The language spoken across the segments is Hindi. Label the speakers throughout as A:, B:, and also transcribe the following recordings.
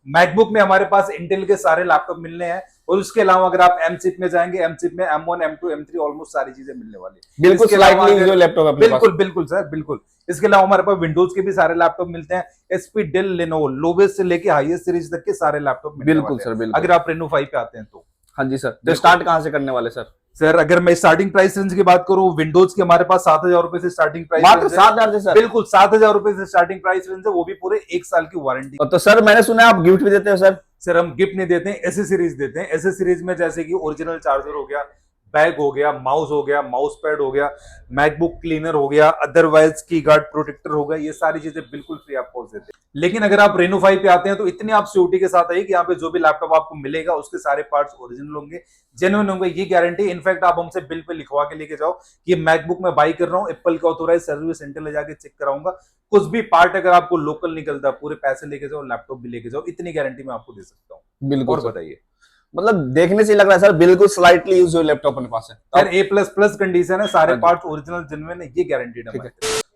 A: मैकबुक में हमारे पास इंटेल के सारे लैपटॉप मिलने हैं, और उसके अलावा अगर आप एम चिप में जाएंगे, एम चिप में M1 M2 M3 ऑलमोस्ट सारी चीजें मिलने वाली है।
B: बिल्कुल स्लाइटली जो लैपटॉप अपने पास।
A: बिल्कुल बिल्कुल सर, बिल्कुल। इसके अलावा हमारे पास विंडोज के भी सारे लैपटॉप मिलते हैं, एचपी, डेल, लेनोवो, लोवेस्ट से लेके हाईएस्ट सीरीज तक के सारे लैपटॉप मिलने
B: बिल्कुल
A: वाले
B: सर,
A: हैं
B: बिल्कुल।
A: अगर आप रेनो 5 पे आते हैं तो।
B: हाँ जी सर, तो स्टार्ट कहां से करने वाले सर?
A: सर अगर मैं स्टार्टिंग प्राइस रेंज की बात करूं, विंडोज की हमारे पास 7,000 रुपए से स्टार्टिंग प्राइस,
B: मात्र 7,000 से सर?
A: बिल्कुल 7,000 रुपए से स्टार्टिंग प्राइस रेंज है, वो भी पूरे 1 साल की वारंटी।
B: तो सर मैंने सुना है आप गिफ्ट भी देते हो सर?
A: सर हम गिफ्ट नहीं देते हैं, ऐसे सीरीज देते हैं। ऐसे सीरीज में जैसे कि ओरिजिनल चार्जर हो गया, बैग हो गया, माउस हो गया, माउस पैड हो गया, मैकबुक क्लीनर हो गया, अदरवाइज की गार्ड प्रोटेक्टर हो गया, ये सारी चीजें बिल्कुल फ्री ऑफ कॉस्ट देते हैं। लेकिन अगर आप रेनो 5 पे आते हैं तो इतनी आप सिक्योरिटी के साथ आइए कि यहाँ पे जो भी लैपटॉप आपको मिलेगा उसके सारे पार्ट्स ओरिजिनल होंगे, जेन्युइन होंगे, ये गारंटी। इनफैक्ट आप हमसे बिल पे लिखवा के लेके जाओ कि ये मैकबुक में बाई कर रहा हूँ, एप्पल का ऑथोराइज सर्विस सेंटर ले जाके चेक कराऊंगा, कुछ भी पार्ट अगर आपको लोकल निकलता है पूरे पैसे लेके जाओ, लैपटॉप भी लेके जाओ, इतनी गारंटी मैं आपको दे सकता हूँ।
B: बिल्कुल।
A: और बताइए।
B: मतलब देखने से लग रहा है सर बिल्कुल स्लाइटली यूज हुए लैपटॉप अपने पास है
A: सर A++ कंडीशन है, सारे पार्ट्स ओरिजिनल जेन्युइन है, ये गारंटीड है।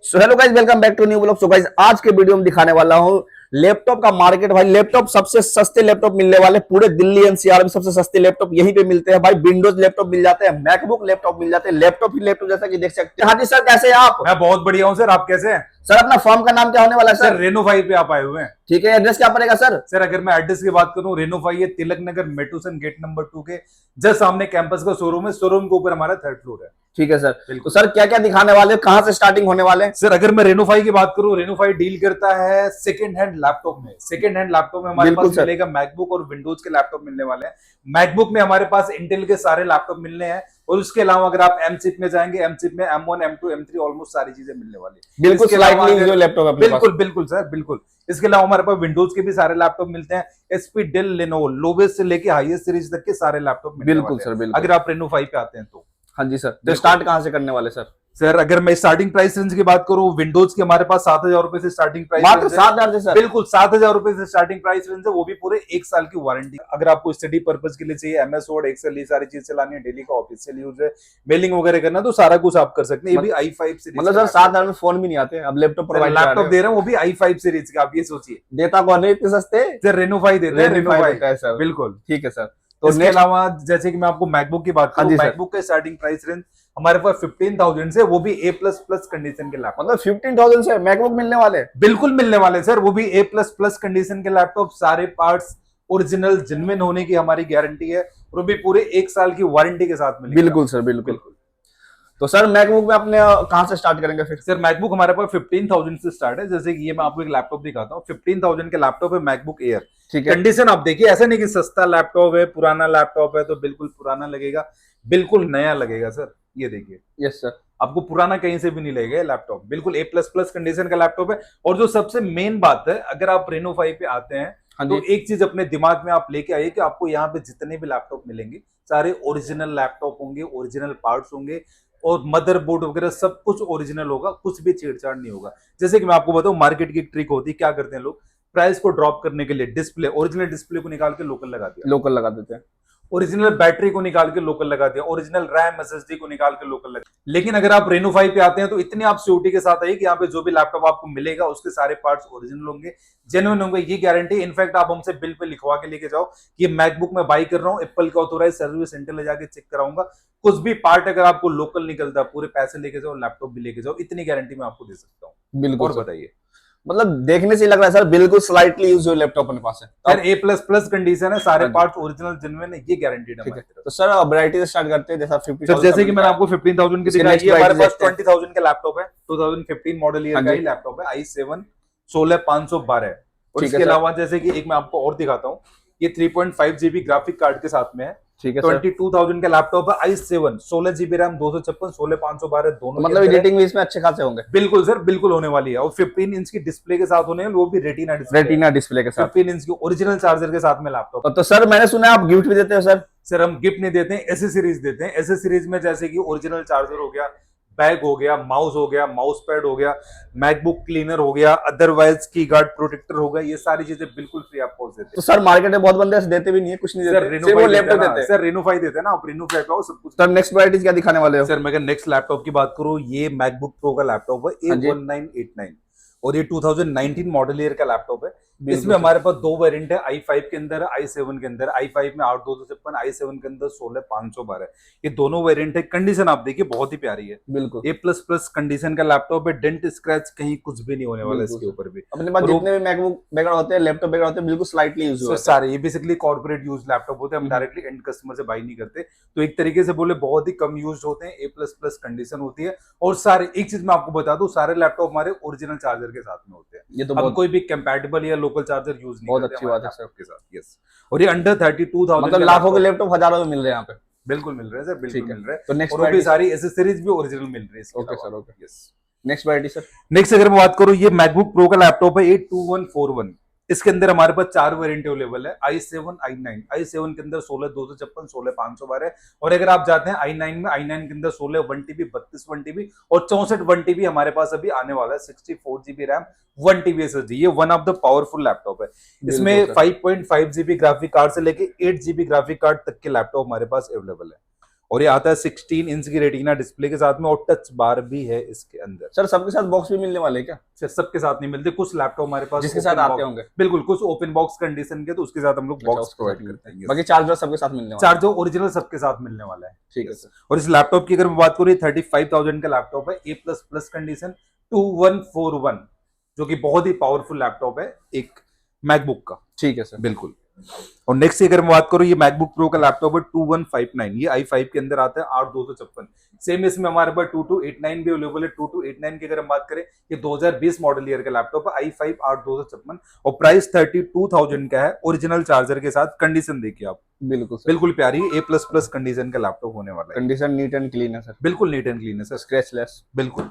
B: So hello guys, welcome back to new blog. So guys आज के वीडियो में दिखाने वाला हूँ लैपटॉप का मार्केट। भाई लैपटॉप सबसे सस्ते लैपटॉप मिलने वाले पूरे दिल्ली एनसीआर में, सबसे सस्ते लैपटॉप यहीं पे मिलते हैं भाई। विंडोज लैपटॉप मिल जाते हैं, मैकबुक लैपटॉप मिल जाते हैं, लैपटॉप ही लैपटॉप जैसा कि देख सकते हैं। हाँ जी सर, कैसे हैं आप?
A: मैं बहुत बढ़िया हूँ सर, आप कैसे हैं?
B: सर अपना फर्म का नाम क्या होने वाला है
A: सर रेनो 5 पे आप आए हुए हैं।
B: ठीक है, एड्रेस क्या पड़ेगा सर?
A: सर अगर मैं एड्रेस की बात करूं, रेनो 5 है तिलक नगर मेट्रोसन गेट नंबर 2 के जस्ट सामने कैंपस का शोरूम है, शोरूम के ऊपर हमारा 3rd फ्लोर है।
B: ठीक है सर। तो सर क्या क्या दिखाने वाले हो, कहां से स्टार्टिंग होने वाले हैं?
A: सर अगर मैं रेनो 5 की बात करूं, रेनो 5 डील करता है सेकंड हैंड लैपटॉप में। सेकंड हैंड लैपटॉप में हमारे पास मिलेगा मैकबुक और विंडोज के लैपटॉप मिलने वाले हैं। मैकबुक में हमारे पास इंटेल के सारे लैपटॉप मिलने हैं, और उसके अलावा अगर आप एम चिप में जाएंगे, एम चिप में M1 M2 M3 ऑलमोस्ट सारी चीजें मिलने वाली है।
B: बिल्कुल स्लाइटली जो लैपटॉप अपने पास।
A: बिल्कुल बिल्कुल सर, बिल्कुल। इसके अलावा हमारे पास विंडोज के भी सारे लैपटॉप मिलते हैं, एचपी, डेल, लेनोवो, लोवेस्ट से लेके हाईएस्ट सीरीज तक के सारे लैपटॉप मिलने वाले हैं।
B: बिल्कुल सर, बिल्कुल।
A: अगर आप रेनो 5 पे आते हैं तो।
B: हाँ जी सर, तो स्टार्ट कहां से करने वाले सर?
A: सर अगर मैं स्टार्टिंग प्राइस रेंज की बात करूं, विंडोज की हमारे पास 7,000 रुपए से स्टार्टिंग प्राइस,
B: मात्र 7,000 से सर?
A: बिल्कुल 7,000 रुपए से स्टार्टिंग प्राइस रेंज है, वो भी पूरे 1 साल की वारंटी। अगर आपको स्टडी पर्पज के लिए चाहिए, MS वर्ड, एक्सेल, ये सारी चीज चलानी है, डेली का ऑफिशियल यूज है, मेलिंग वगैरह करना, तो सारा कुछ आप कर सकते हैं। ये भी i5 सीरीज,
B: मतलब सर 7,000 में फोन भी नहीं आते, अब लैपटॉप प्रोवाइड
A: लैपटॉप दे रहे हैं, वो भी i5 सीरीज का। आप ये सोचिए,
B: देता कौन है इतने सस्ते?
A: सर रेनो 5 देते हैं, रेनो 5 बिल्कुल।
B: ठीक है सर।
A: तो इसके अलावा जैसे कि मैं आपको मैकबुक की बात करूं, मैकबुक का स्टार्टिंग प्राइस रेंज हमारे पास 15,000 से, वो भी A++ कंडीशन के लैपटॉप।
B: मतलब 15,000 से मैकबुक मिलने वाले?
A: बिल्कुल मिलने वाले सर, वो भी A++ कंडीशन के लैपटॉप, सारे पार्ट्स ओरिजिनल जेन्युइन होने की हमारी गारंटी है, और वो भी पूरे 1 साल की वारंटी के साथ मिलेगी।
B: बिल्कुल सर, बिल्कुल। तो सर मैकबुक में अपने कहां से स्टार्ट करेंगे फिर?
A: सर मैकबुक हमारे पास 15,000 से स्टार्ट है। जैसे कि ये मैं आपको एक लैपटॉप दिखाता हूँ, 15,000 के लैपटॉप है, मैकबुक एयर।
B: ठीक है।
A: कंडीशन आप देखिए, ऐसा नहीं कि सस्ता लैपटॉप है, पुराना लैपटॉप है तो बिल्कुल पुराना लगेगा, बिल्कुल नया लगेगा सर। ये देखिए,
B: यस सर,
A: आपको पुराना कहीं से भी नहीं लगेगा लैपटॉप, बिल्कुल A++ कंडीशन का लैपटॉप है। और जो सबसे मेन बात है, अगर आप रेनो 5 पे आते हैं तो एक चीज अपने दिमाग में आप लेके आइए कि आपको यहाँ पे जितने भी लैपटॉप मिलेंगे सारे ओरिजिनल लैपटॉप होंगे, ओरिजिनल पार्ट्स होंगे, और मदरबोर्ड वगैरह सब कुछ ओरिजिनल होगा, कुछ भी छेड़छाड़ नहीं होगा। जैसे कि मैं आपको बताऊं, मार्केट की एक ट्रिक होती है, क्या करते हैं लोग, प्राइस को ड्रॉप करने के लिए डिस्प्ले, ओरिजिनल डिस्प्ले को निकाल के लोकल लगा दिया,
B: लोकल लगा देते हैं,
A: ओरिजिनल बैटरी को निकाल के लोकल लगा दिया, ओरिजिनल रैम SSD को निकाल के लोकल लगा। लेकिन अगर आप रेनो 5 पे आते हैं तो इतनी आप सिक्योरिटी के साथ आइए कि यहाँ पे जो भी लैपटॉप आपको मिलेगा उसके सारे पार्ट्स ओरिजिनल होंगे, जेन्युइन होंगे, ये गारंटी। इनफैक्ट आप हमसे बिल पे लिखवा के लेके जाओ कि ये मैकबुक में बाई कर रहा हूँ, एप्पल का ऑथोराइज सर्विस सेंटर ले जाके चेक कराऊंगा, कुछ भी पार्ट अगर आपको लोकल निकलता है पूरे पैसे लेके जाओ, लैपटॉप भी लेके जाओ, इतनी गारंटी मैं आपको दे सकता हूँ।
B: बिल्कुल।
A: और बताइए।
B: मतलब देखने से लग रहा है सर बिल्कुल स्लाइटली यूज हुए लैपटॉप अपने पास है,
A: सर A++ कंडीशन है, सारे पार्ट्स ओरिजिनल जेन्युइन है, ये गारंटीड है।
B: तो सर वैरायटी से स्टार्ट करते हैं, जैसा 50,000
A: जैसे कि मैंने आपको 15,000 की दिखाई, ये हमारे पास 20,000 का लैपटॉप है, 2015 मॉडल ईयर का ही लैपटॉप है, i7 16512 है। और इसके अलावा जैसे कि एक मैं आपको और दिखाता हूँ, ये 3.5 GB ग्राफिक कार्ड के साथ में है,
B: ठीक है।
A: 22,000 का लैपटॉप है, i7 16 GB रैम, 256 16512 दोनों।
B: मतलब एडिटिंग भी इसमें अच्छे खासे होंगे?
A: बिल्कुल सर, बिल्कुल होने वाली है, और 15 इंच की डिस्प्ले के साथ होने हैं, वो भी रेटिना
B: डिस्प्ले के साथ,
A: 15 इंच की ओरिजिनल चार्जर के साथ में लैपटॉप।
B: तो सर मैंने सुना है आप गिफ्ट भी देते हो सर?
A: सर हम गिफ्ट नहीं देते हैं, ऐसे सीरीज देते हैं। ऐसे सीरीज में जैसे कि ओरिजिनल चार्जर हो गया, बैग हो गया, माउस हो गया, माउस पैड हो गया, मैकबुक क्लीनर हो गया, अदरवाइज की गार्ड प्रोटेक्टर हो गया, ये सारी चीजें बिल्कुल फ्री ऑफ कॉस्ट देते हैं।
B: तो सर मार्केट में बहुत बंदे ऐसे देते भी नहीं है, कुछ नहीं देते,
A: सिर्फ वो लैपटॉप देते हैं। सर रेनो 5 देते हैं ना, आप रेनो 5 पे आओ, सब कुछ।
B: सर नेक्स्ट वैरायटी क्या दिखाने वाले हो?
A: सर मैं नेक्स्ट लैपटॉप की बात करूं, ये मैकबुक प्रो का लैपटॉप है, A1989, और ये 2019 मॉडल ईयर का लैपटॉप है। इसमें हमारे पास दो वेरिएंट है, i5 के अंदर, i7 के अंदर। i5 में 8/256, i7 के अंदर 16/512। ये दोनों वेरिएंट है। कंडीशन आप देखिए बहुत ही प्यारी है,
B: बिल्कुल
A: A++ कंडीशन का लैपटॉप है। डेंट स्क्रैच कहीं कुछ भी नहीं होने वाला
B: बिल्कुल
A: इसके
B: सर।
A: ऊपर भी।
B: अपने पास
A: और वो-
B: जितने भी मैकबुक बैकग्राउंड होते हैं, लैपटॉप बैकग्राउंड होते हैं, बिल्कुल स्लाइटली यूज
A: सो
B: होते हैं।
A: सारे ये बेसिकली कॉर्पोरेट यूज लैपटॉप होते हैं, हम डायरेक्टली एंड कस्टमर से बाई नहीं करते, तो एक तरीके से बोले बहुत ही कम यूज होते हैं। A++ कंडीशन होती है। और सारे, एक चीज मैं आपको बता दूं, सारे लैपटॉप हमारे ओरिजिनल चार्जर के साथ में होते हैं।
B: ये तो
A: हम
B: बहुत
A: कोई भी कंपैटिबल या लोकल चार्जर यूज नहीं
B: बहुत
A: करते
B: अच्छी
A: हमारे
B: बात है
A: लैपटॉप के साथ। यस, और ये अंडर 32,000
B: मतलब लाखों के लैपटॉप हजारों में मिल रहे हैं यहाँ पे।
A: बिल्कुल मिल रहे हैं सर, बिल्कुल
B: ठीक है,
A: मिल रहे हैं।
B: तो नेक्स्ट
A: और वो भी
B: वैरायटी
A: सारी एसेसरीज भी ओरिजिनल मिल रही है इसके
B: ओके
A: अलावा।
B: Sir, okay.
A: Yes,
B: next variety sir.
A: Next अगर मैं बात करूं, ये मैकबुक प्रो का लैपटॉप है, 82141। इसके अंदर हमारे पास 4 वेरिएंट अवेलेबल है, i7 i9। i7 के अंदर 16/256, 16/512। और अगर आप जाते हैं i9 में, i9 के अंदर 16 1TB, 32 1TB और 64 1TB हमारे पास अभी आने वाला है। 64GB RAM, 1TB SSD। ये one of the powerful laptop है। इसमें 5.5GB ग्राफिक कार्ड से लेके 8GB ग्राफिक कार्ड तक के लैपटॉप हमारे पास अवेलेबल है। और ये आता है 16 इंच की रेटिना डिस्प्ले के साथ में, और टच बार भी है इसके अंदर।
B: सर सबके साथ बॉक्स भी मिलने वाले हैं क्या?
A: सर सबके साथ नहीं मिलते, कुछ लैपटॉप हमारे पास
B: जिसके साथ
A: open
B: आते
A: box-
B: होंगे।
A: बिल्कुल, कुछ ओपन बॉक्स कंडीशन के, तो उसके साथ हम लोग
B: अच्छा,
A: बॉक्स
B: उसके
A: प्रोवाइड
B: साथ
A: करते हैं।
B: बाकी चार्जर सबके साथ मिलने वाले हैं।
A: चार्जर ओरिजिनल सबके साथ मिलने वाला है।
B: ठीक है सर।
A: और इस लैपटॉप की अगर मैं बात करूँ, 35,000 का लैपटॉप है, A++ कंडीशन, 2141, जो कि बहुत ही पावरफुल लैपटॉप है एक मैकबुक का।
B: ठीक है सर।
A: बिल्कुल। और नेक्स्ट अगर मैं बात करूं, ये मैकबुक प्रो का लैपटॉप है, 2159। ये i5 के अंदर आता है, 8/256। सेम इसमें हमारे पास 2289 भी अवेलेबल है। 2289 की अगर हम बात करें, ये 2020 मॉडल ईयर का लैपटॉप है, i5 8/256 और प्राइस 32,000 का है, ओरिजिनल चार्जर के साथ। कंडीशन देखिए आप,
B: बिल्कुल सर।
A: बिल्कुल प्यारी A++ कंडीशन का लैपटॉप होने वाला है।
B: कंडीशन नीट एंड क्लीन है सर,
A: बिल्कुल नीट एंड क्लीन है सर,
B: स्क्रैचलेस।
A: बिल्कुल।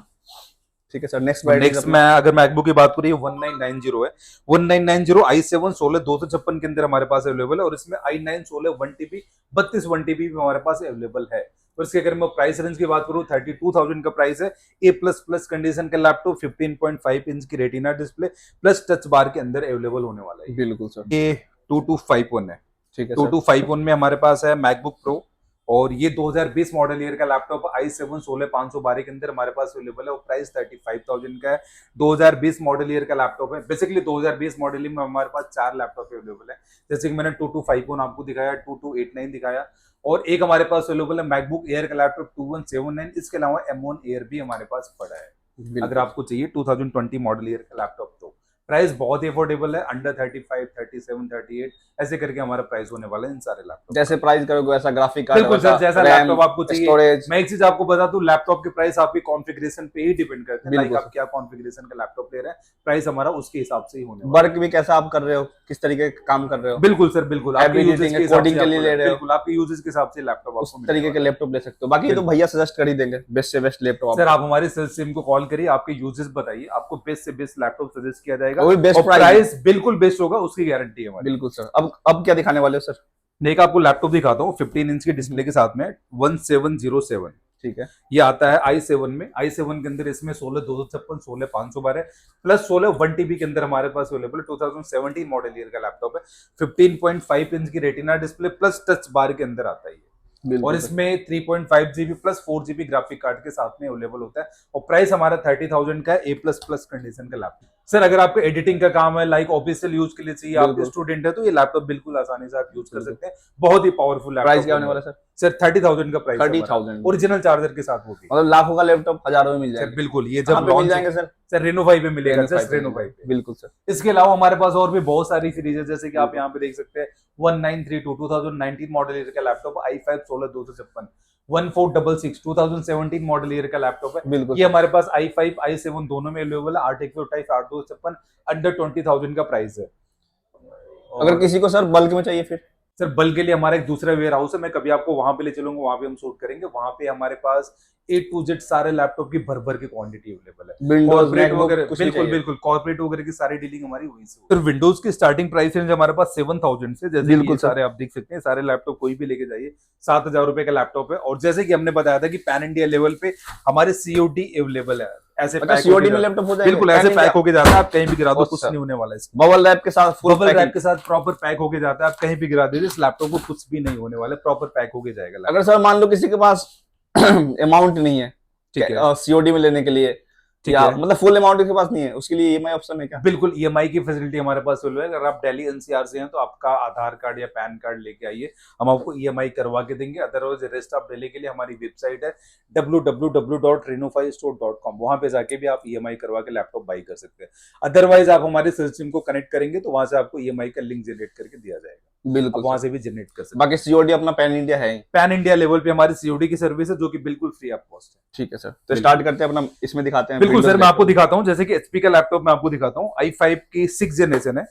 B: ठीक है सर। नेक्स्ट
A: नेक्स्ट मैं अगर मैकबुक की बात करूँ, 1990 है, 1990 i7 16/256 के अंदर हमारे पास अवेलेबल है। और इसमें i9 16 1TB, 32 1TB भी हमारे पास अवेलेबल है। और इसके अगर मैं प्राइस रेंज की बात करूँ, 32,000 का प्राइस है। A++ कंडीशन का लैपटॉप, 15.5 इंच की retina display plus touch bar के अंदर अवेलेबल होने वाला है।
B: बिल्कुल सर।
A: ये 2251 है।
B: ठीक है सर।
A: 2251 में हमारे पास है मैकबुक प्रो, और ये 2020 मॉडल ईयर का लैपटॉप i7 16/512 के अंदर हमारे पास अवेलेबल है, और प्राइस 35,000 का है। 2020 मॉडल ईयर का लैपटॉप है। बेसिकली 2020 मॉडल में हमारे पास 4 लैपटॉप अवेलेबल है, जैसे कि मैंने 2251 आपको दिखाया, 2289 दिखाया, और एक हमारे पास अवेलेबल है मैकबुक एयर का लैपटॉप 2179। इसके अलावा M1 एयर भी हमारे पास पड़ा है। अगर आपको चाहिए 2020 मॉडल ईयर का लैपटॉप, तो प्राइस बहुत ही अफोर्डेबल है, अंडर 35, 37, 38 ऐसे करके हमारा प्राइस होने वाला है इन सारे लैपटॉप।
B: जैसे प्राइस करोगे वैसा ग्राफिक कार्ड,
A: बिल्कुल सर, जैसा लैपटॉप आपको चाहिए।
B: स्टोरेज।
A: मैं एक चीज आपको बता दूं, लैपटॉप के प्राइस आपकी कॉन्फ़िगरेशन पे ही डिपेंड करते हैं। लाइक आप क्या कॉन्फ़िगरेशन का लैपटॉप ले रहे हैं, प्राइस हमारा उसके हिसाब से ही होने वाला है।
B: वर्क भी कैसा आप कर रहे हो, किस तरीके का काम कर रहे हो।
A: बिल्कुल सर, बिल्कुल आपके यूजेस के हिसाब
B: कोडिंग
A: से
B: के लिए ले रहे हो,
A: बिल्कुल आपके यूजेस के हिसाब से लैपटॉप
B: उस
A: आपको
B: तरीके के लैपटॉप ले सकते हो। बाकी ये तो भैया सजेस्ट कर ही देंगे बेस्ट से बेस्ट लैपटॉप।
A: सर आप हमारे सेल्स टीम को कॉल करिए, आपके यूजेस बताइए, आपको बेस्ट से बेस्ट लैपटॉप सजेस्ट किया जाएगा,
B: वही बेस्ट
A: और
B: प्राइस
A: प्राइस बिल्कुल बेस्ट होगा, उसकी गारंटी है हमारी।
B: बिल्कुल सर। अब क्या दिखाने वाले हो सर?
A: एक आपको लैपटॉप दिखाता हूँ, 15 इंच की डिस्प्ले के साथ में, 1707।
B: ठीक है।
A: ये आता है i7 में। i7 के अंदर इसमें 16/256, 16/512 प्लस 16 1TB के अंदर हमारे पास अवेलेबल है। 2017 मॉडल ईयर का लैपटॉप है, 15.5 इंच की retina display plus touch bar के अंदर आता है ये। और इसमें 3.5GB plus 4GB graphic card के साथ में अवेलेबल होता है, और प्राइस हमारा 30,000 का है, A++ कंडीशन का लैपटॉप। सर अगर आपको एडिटिंग का काम है, लाइक ऑफिशियल यूज के लिए चाहिए, आप स्टूडेंट है, तो ये लैपटॉप बिल्कुल आसानी से आप यूज कर सकते हैं। बहुत ही पावरफुल लैपटॉप।
B: प्राइस क्या होने वाला है सर?
A: सर 30,000 का प्राइस,
B: 30,000
A: ओरिजिनल चार्जर के साथ होगी।
B: मतलब लाखों का लैपटॉप हजारों में मिल जाएगा।
A: बिल्कुल, ये
B: जब
A: जब लॉन्च
B: जाएंगे सर?
A: सर रेनो 5 पे मिलेगा, जस्ट रेनो 5 पे।
B: बिल्कुल सर।
A: इसके अलावा हमारे पास और भी बहुत सारी सीरीज है, जैसे कि आप यहाँ पे देख सकते हैं 1932 2019 मॉडल ईयर का लैपटॉप, i5 16/256, 1466 2017 मॉडल ईयर का लैपटॉप है।
B: बिल्कुल,
A: ये हमारे पास i5 i7 दोनों में अवेलेबल है, 8/128 8/256, अंडर 20,000 का प्राइस है।
B: अगर किसी को सर बल्क में चाहिए फिर?
A: सर बल्क के लिए हमारा एक दूसरा वेयर हाउस है, मैं कभी आपको वहां पे ले चलूंगा, वहां पे हम शूट करेंगे। वहां पे हमारे पास A to Z सारे लैपटॉप की भर भर की क्वांटिटी अवेलेबल है।
B: विंडोज
A: वगैरह बिल्कुल बिल्कुल, कॉर्पोरेट वगैरह की सारी डीलिंग हमारी वहीं से। सर विंडोज की स्टार्टिंग प्राइस रेंज हमारे पास 7,000 से, जैसे बिल्कुल सारे आप देख सकते हैं, सारे लैपटॉप कोई भी लेके जाइए, 7,000 रुपए का लैपटॉप है। और जैसे कि हमने बताया था कि पैन इंडिया लेवल पे हमारे COD अवेलेबल है, ऐसे
B: COD में लैपटॉप हो जाएगा,
A: बिल्कुल ऐसे पैक होके जाता है, आप कहीं भी गिरा दो कुछ नहीं होने वाला है।
B: बबल रैप के साथ,
A: बबल रैप के साथ प्रॉपर पैक होके जाता है, आप कहीं भी गिरा दीजिए, इस लैपटॉप को कुछ भी नहीं होने वाला, प्रॉपर पैक होके जाएगा।
B: अगर सर मान लो किसी के पास अमाउंट नहीं है, ठीक है, COD में लेने के लिए,
A: ठीक
B: या
A: है।
B: मतलब फुल अमाउंट के पास नहीं है, उसके लिए ईएमआई ऑप्शन है क्या?
A: बिल्कुल ईएमआई की फैसिलिटी हमारे पास अवेलेबल है। अगर आप दिल्ली एनसीआर से हैं तो आपका आधार कार्ड या पैन कार्ड लेके आइए, हम आपको ईएमआई करवा के देंगे। अदरवाइज रेस्ट ऑफ दिल्ली के लिए हमारी वेबसाइट है www.renofisstore.com, वहां पे जाके भी आप ईएमआई करवा के लैपटॉप बाई कर सकते हैं। अदरवाइज आप हमारे सिस्टम को कनेक्ट करेंगे तो वहां से आपको ईएमआई का लिंक जनरेट करके दिया जाएगा,
B: बिल्कुल
A: आप वहां
B: सर।
A: से भी जनरेट कर सकते
B: बाकी सीओडी अपना पैन इंडिया है ही।
A: हैं। पैन इंडिया लेवल पे हमारी सीओडी की सर्विस है जो कि बिल्कुल फ्री ऑफ कॉस्ट है।
B: ठीक है सर, तो
A: बिल्कुल।
B: स्टार्ट करते हैं अपना, इसमें दिखाते हैं
A: बिल्कुल
B: Windows
A: सर, मैं आपको
B: laptop।
A: दिखाता हूँ। जैसे कि एचपी का लैपटॉप मैं आपको दिखाता हूँ, i5 की 6 जनरेशन है।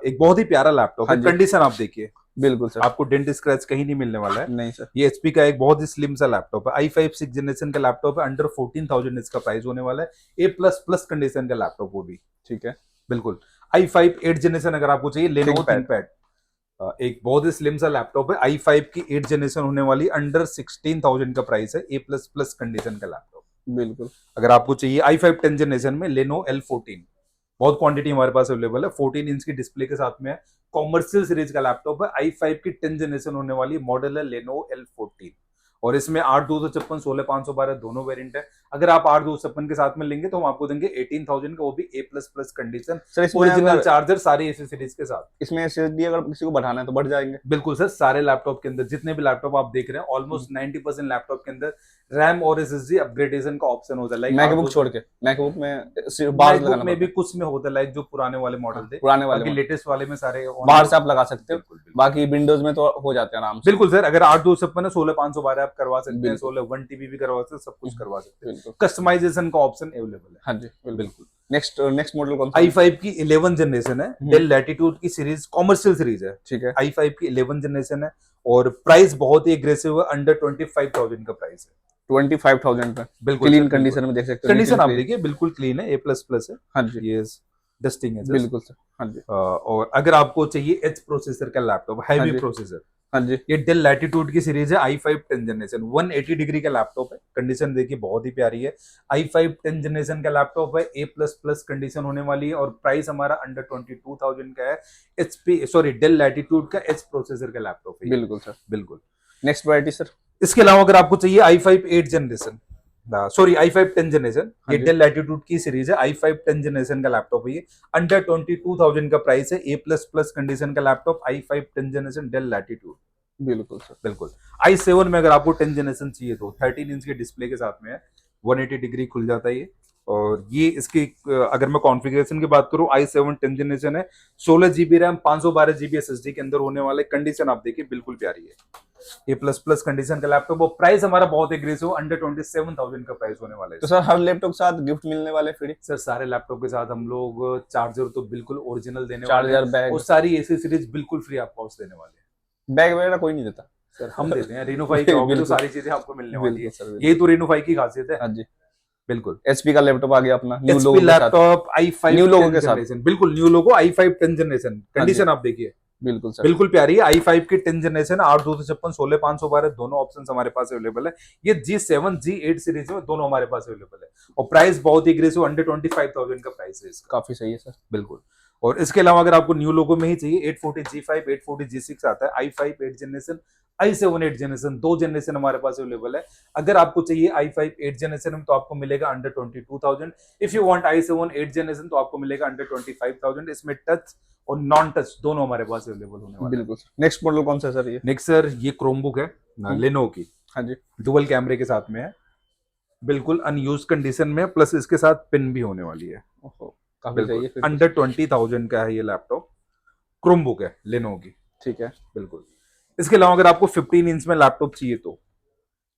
A: एक बहुत ही प्यारा लैपटॉप
B: हाँ
A: है।
B: जी।
A: कंडीशन आप देखिए,
B: बिल्कुल सर।
A: आपको डेंट स्क्रैच कहीं नहीं मिलने वाला है।
B: नहीं सर।
A: ये एचपी का एक बहुत ही स्लिम सा लैपटॉप है। i5 6 जनरेशन का लैपटॉप है, अंडर 14,000 इसका प्राइस होने वाला है। A++ कंडीशन का लैपटॉप वो भी।
B: ठीक है।
A: बिल्कुल। i5 8 जनरेशन अगर आपको चाहिए, लेनोवो
B: ThinkPad।
A: थिंकपैड, एक बहुत ही स्लिम सा लैपटॉप है। i5 की 8 जनरेशन होने वाली, अंडर 16,000 का प्राइस है। A++ कंडीशन का लैपटॉप।
B: बिल्कुल।
A: अगर आपको चाहिए i5 10 जनरेशन में, लेनो L14, बहुत क्वांटिटी हमारे पास अवेलेबल है। 14 इंच की डिस्प्ले के साथ में है। कॉमर्शियल सीरीज का लैपटॉप है। i5 की 10 जनरेशन होने वाली, मॉडल है लेनो L14, और इसमें 8/256 16/512 दोनों वेरिएंट है। अगर आप 8/256 के साथ में लेंगे तो हम आपको देंगे 18,000 का, वो भी A++ कंडीशन,
B: सर इसमें
A: ओरिजिनल
B: अगर
A: चार्जर, सारी एसेसरीज के साथ।
B: इसमें एसएसडी अगर किसी को बढ़ाना है तो बढ़ जाएंगे?
A: बिल्कुल सर, सारे लैपटॉप के अंदर, जितने भी लैपटॉप आप देख रहे हैं, ऑलमोस्ट 90% लैपटॉप के अंदर रैम और एसएसडी अपग्रेडेशन का ऑप्शन होता है। लाइक
B: मैकबुक छोड़ के, मैकबुक में सिर्फ बाहर
A: मैकबुक
B: लगाना
A: में
B: पड़ता
A: भी
B: है।
A: कुछ में होता है, लाइक जो पुराने वाले मॉडल थे,
B: पुराने वाले
A: बाकी
B: model।
A: लेटेस्ट वाले में सारे
B: बाहर से आप लगा सकते हो,
A: बिल्कुल बिल्कुल।
B: बाकी विंडोज में तो हो जाते हैं आराम से।
A: बिल्कुल सर, अगर 8/256 है, 16/512 आप करवा सकते हैं,
B: बिल्कुल।
A: 16 1 टीबी भी करवा सकते हैं, सब कुछ करवा सकते हैं।
B: बिल्कुल।
A: कस्टमाइजेशन का ऑप्शन अवेलेबल है।
B: हाँ जी बिल्कुल।
A: बिल्कुल।
B: नेक्स्ट मॉडल कौन सा है?
A: i5 की 11 जनरेशन है, डेल लैटिट्यूड की सीरीज, कॉमर्शियल सीरीज है।
B: ठीक है।
A: i5 की 11 जनरेशन है, और प्राइस बहुत ही एग्रेसिव है, अंडर 25,000 का प्राइस है।
B: 25,000 पे
A: बिल्कुल
B: क्लीन
A: सर,
B: कंडीशन में देख सकते हो।
A: कंडीशन आप
B: नीचे
A: देखिए, बिल्कुल क्लीन है, A++ है।
B: हाँ जी
A: ये डस्टिंग है just।
B: बिल्कुल सर। हाँ जी
A: और अगर आपको चाहिए एच प्रोसेसर का लैपटॉप,
B: हाँ
A: हैवी
B: जी
A: प्रोसेसर,
B: हाँ जी।
A: ये डेल लैटिट्यूड की सीरीज है। i5 10 जनरेशन 180 डिग्री का लैपटॉप है। कंडीशन देखिए बहुत ही प्यारी है। i5 10 जनरेशन का लैपटॉप है, A++ कंडीशन होने वाली है, और प्राइस हमारा अंडर 22,000 का है। डेल लैटिट्यूड का एच प्रोसेसर का लैपटॉप है।
B: बिल्कुल सर।
A: बिल्कुल।
B: Next variety sir.
A: इसके अलावा अगर आपको चाहिए i5 8 जनरेशन, i5 10 जनरेशन,
B: हाँ
A: ये
B: जी।
A: डेल लैटिट्यूड की सीरीज है। i5 10 जनरेशन का लैपटॉप है, ये अंडर 22,000 का प्राइस है। A++ कंडीशन का laptop, i5 10 generation Dell Latitude.
B: बिल्कुल सर।
A: बिल्कुल। i7 में अगर आपको 10 जनरेशन चाहिए तो 13 इंच के डिस्प्ले के साथ में है, 180 डिग्री खुल जाता है ये। और ये इसकी अगर मैं कॉन्फ़िगरेशन की बात करूं, i7 10 जनरेशन है, 16 जीबी रैम, 512 जीबी एसएसडी के अंदर होने वाले। कंडीशन आप देखिए बिल्कुल प्यारी है। A++ कंडीशन का लैपटॉप, और प्राइस हमारा बहुत एग्रेसिव, अंडर 27,000 का प्राइस होने वाला है।
B: तो सर हर लैपटॉप के साथ गिफ्ट मिलने वाले फ्री?
A: सर सारे लैपटॉप के साथ हम लोग चार्जर तो बिल्कुल ओरिजिनल देने वाले
B: चार्जर,
A: हैं,
B: बैग,
A: और सारी एसेसरीज बिल्कुल फ्री ऑफ कॉस्ट देने वाले हैं।
B: बैग वगैरह कोई नहीं देता?
A: सर हम देते हैं, रेनोफाई के ऑफर तो
B: बिल्कुल।
A: सारी चीजें आपको मिलने वाली है।
B: बिल्कुल सर।
A: यही तो रेनोफाई की खासियत है।
B: हाँ जी।
A: बिल्कुल।
B: एचपी का लैपटॉप आ गया अपना, न्यू लोगो
A: एचपी
B: के साथ।
A: लैपटॉप i5
B: न्यू लोगो
A: 10
B: के साथ।
A: जनरेशन, बिल्कुल new logo, i5 10 generation. Condition आप देखिए
B: बिल्कुल सर।
A: बिल्कुल प्यारी है। i5 की 10 जनरेशन, 8/256 16/512 दोनों ऑप्शन हमारे पास अवेलेबल है। ये G7 G8 सीरीज में दोनों हमारे पास अवेलेबल है, और प्राइस बहुत ही एग्रेसिव, अंडर 25,000 का प्राइस है इसका।
B: काफी सही है सर।
A: बिल्कुल। और इसके अलावा अगर आपको न्यू लोगो में ही चाहिए, 840G5 840G6 आता है, i5 8 जनरेशन, i7 8 जनरेशन, दो जनरेशन हमारे पास अवेलेबल है। अगर आपको चाहिए i5 8 जनरेशन में तो आपको मिलेगा under 22,000। If you want i7 8 generation तो आपको मिलेगा अंडर 25,000। इसमें टच और नॉन टच दोनों हमारे पास अवेलेबल होने वाले हैं।
B: बिल्कुल। नेक्स्ट मॉडल कौन सा है सर ये?
A: नेक्स्ट सर, ये क्रोमबुक है लेनोवो की,
B: हाँ जी।
A: डुअल कैमरे के साथ में है, बिल्कुल अनयूज कंडीशन में, प्लस इसके साथ पिन भी होने वाली है।
B: ओहो, काफी सही है
A: बिल्कुल
B: फिर तो।
A: अंडर 20,000 का है ये लैपटॉप, क्रोमबुक है लेनोवो की।
B: ठीक है।
A: बिल्कुल। इसके अलावा अगर आपको 15 इंच में लैपटॉप चाहिए तो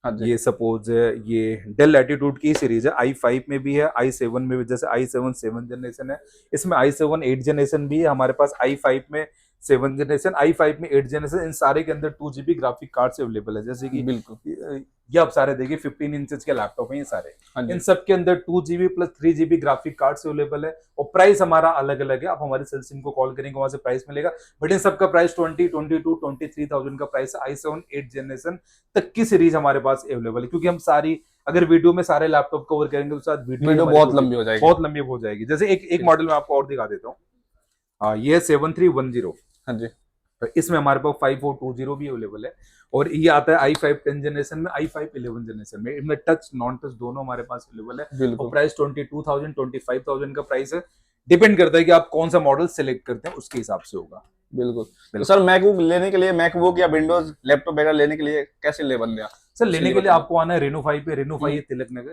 B: हाँ जी।
A: ये सपोज ये डेल लैटिट्यूड की सीरीज है, i5 में भी है, i7 में भी। जैसे i7 7 जनरेशन है, इसमें i7 8 जनरेशन भी है हमारे पास, i5 में 7 जनरेशन, i5 में 8 जनरेशन। इन सारे के अंदर 2 GB ग्राफिक कार्ड्स अवेलेबल है। जैसे कि
B: बिल्कुल।
A: ये आप सारे देखिए 15 इंचेस के लैपटॉप हैं ये सारे,
B: हाँ जी।
A: इन सब के अंदर 2 GB plus 3 GB graphic cards available है, और प्राइस हमारा अलग अलग है। आप हमारे सेल्स टीम को कॉल करेंगे, वहां से प्राइस मिलेगा, बट इन सबका प्राइस 20 22 23,000 का प्राइस है। i7 8 जनरेशन तक की सीरीज हमारे पास अवेलेबल है, क्योंकि हम सारी अगर वीडियो में सारे लैपटॉप कवर करेंगे तो शायद
B: वीडियो बहुत लंबी हो जाएगी।
A: बहुत लंबी हो जाएगी। जैसे एक मॉडल में आपको और दिखा देता हूँ, ये है 7310।
B: हाँ जी।
A: तो इसमें हमारे पास 5420 भी अवेलेबल है, और ये आता है i5 10 जनरेशन में, i5 11 जनरेशन में। इनमें टच नॉन टच दोनों हमारे पास अवेलेबल है,
B: बिल्कुल
A: और प्राइस 22,000 25,000 का प्राइस है। डिपेंड करता है कि आप कौन सा मॉडल सेलेक्ट करते हैं, उसके हिसाब से होगा।
B: बिल्कुल। तो सर मैकबुक लेने के लिए, मैकबुक या विंडोज लैपटॉप वगैरह लेने के लिए कैसे ले बंदे आप?
A: सर लेने
B: इसलिए
A: के लिए
B: बताइए।
A: आपको आना है रेनो 5 पे। रेनो 5 है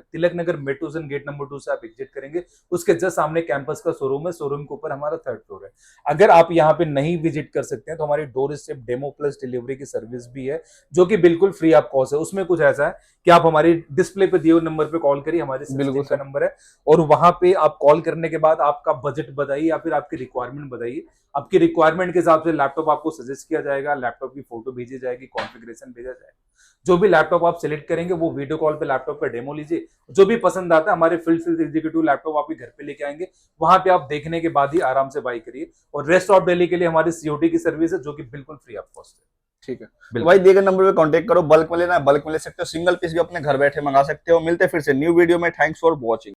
A: तिलक नगर मेट्रोजन गेट नंबर 2 से आप एग्जिट करेंगे, उसके जस्ट सामने कैंपस का शोरूम है, शोरूम के ऊपर हमारा 3rd फ्लोर है। अगर आप यहाँ पे नहीं विजिट कर सकते हैं तो हमारी door step demo plus delivery की सर्विस भी है, जो कि बिल्कुल फ्री ऑफ कॉस्ट है। उसमें कुछ ऐसा है कि आप हमारी डिस्प्ले पे दिए हुए नंबर पे कॉल करिए, हमारे
B: बिल्कुल
A: सिस्टम का नंबर है, और वहां पे आप कॉल करने के बाद आपका बजट बताइए या फिर आपकी रिक्वायरमेंट बताइए। आपकी रिक्वायरमेंट के हिसाब से लैपटॉप आपको सजेस्ट किया जाएगा, लैपटॉप की फोटो भेजी जाएगी, कॉन्फ़िगरेशन भेजा जाएगा। जो भी लैपटॉप आप सिलेक्ट करेंगे वो वीडियो कॉल पे लैपटॉप का डेमो लीजिए, जो भी पसंद आता है हमारे फील्ड सेल्स एग्जीक्यूटिव लैपटॉप आपके घर पे लेके आएंगे, वहां पे आप देखने के बाद ही आराम से बाई करिए। और रेस्ट ऑफ दिल्ली के लिए हमारी सीओडी की सर्विस है, जो कि बिल्कुल फ्री ऑफ कॉस्ट है।
B: ठीक है, तो
A: बिल्कुल।
B: भाई दिए गए नंबर पे कांटेक्ट करो। बल्क में लेना है बल्क में ले सकते हो, सिंगल पीस भी अपने घर बैठे मंगा सकते हो। मिलते हैं फिर से न्यू वीडियो में। Thanks for watching.